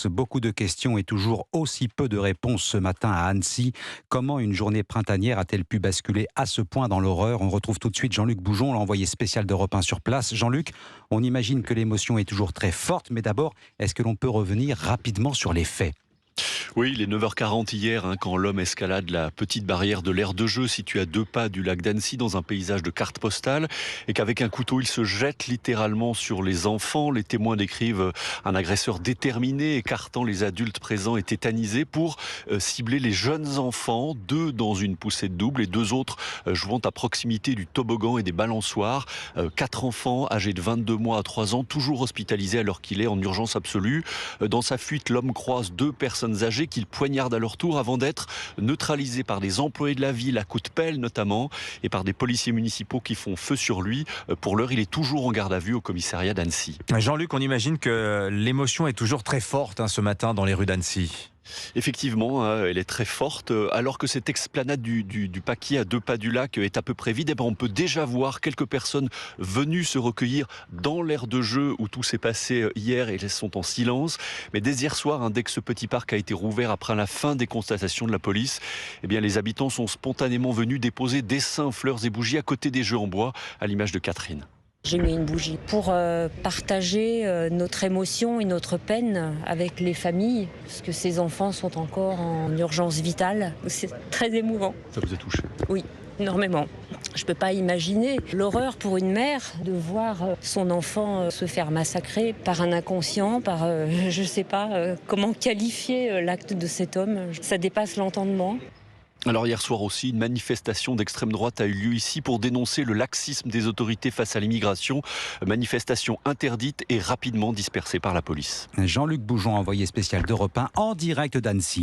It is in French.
Beaucoup de questions et toujours aussi peu de réponses ce matin à Annecy. Comment une journée printanière a-t-elle pu basculer à ce point dans l'horreur ? On retrouve tout de suite Jean-Luc Boujon, l'envoyé spécial d'Europe 1 sur place. Jean-Luc, on imagine que l'émotion est toujours très forte, mais d'abord, est-ce que l'on peut revenir rapidement sur les faits ? Oui, il est 9h40 hier quand l'homme escalade la petite barrière de l'aire de jeu située à 2 pas du lac d'Annecy dans un paysage de carte postale et qu'avec un couteau il se jette littéralement sur les enfants. Les témoins décrivent un agresseur déterminé écartant les adultes présents et tétanisés pour cibler les jeunes enfants, 2 dans une poussée de double et 2 autres jouant à proximité du toboggan et des balançoires. 4 enfants âgés de 22 mois à 3 ans toujours hospitalisés alors qu'il est en urgence absolue. Dans sa fuite, l'homme croise 2 personnes âgées qu'il poignarde à leur tour avant d'être neutralisé par des employés de la ville à coups de pelle notamment et par des policiers municipaux qui font feu sur lui. Pour l'heure, il est toujours en garde à vue au commissariat d'Annecy. Jean-Luc, on imagine que l'émotion est toujours très forte ce matin dans les rues d'Annecy. Effectivement, elle est très forte. Alors que cette explanade du Paquier à 2 pas du lac est à peu près vide, on peut déjà voir quelques personnes venues se recueillir dans l'aire de jeu où tout s'est passé hier et elles sont en silence. Mais dès hier soir, dès que ce petit parc a été rouvert après la fin des constatations de la police, les habitants sont spontanément venus déposer dessins, fleurs et bougies à côté des jeux en bois, à l'image de Catherine. J'ai mis une bougie pour partager notre émotion et notre peine avec les familles, parce que ces enfants sont encore en urgence vitale. C'est très émouvant. Ça vous a touché ? Oui, énormément. Je ne peux pas imaginer l'horreur pour une mère de voir son enfant se faire massacrer par un inconscient, par je ne sais pas comment qualifier l'acte de cet homme. Ça dépasse l'entendement. Alors hier soir aussi, une manifestation d'extrême droite a eu lieu ici pour dénoncer le laxisme des autorités face à l'immigration. Manifestation interdite et rapidement dispersée par la police. Jean-Luc Boujon, envoyé spécial d'Europe 1 en direct d'Annecy.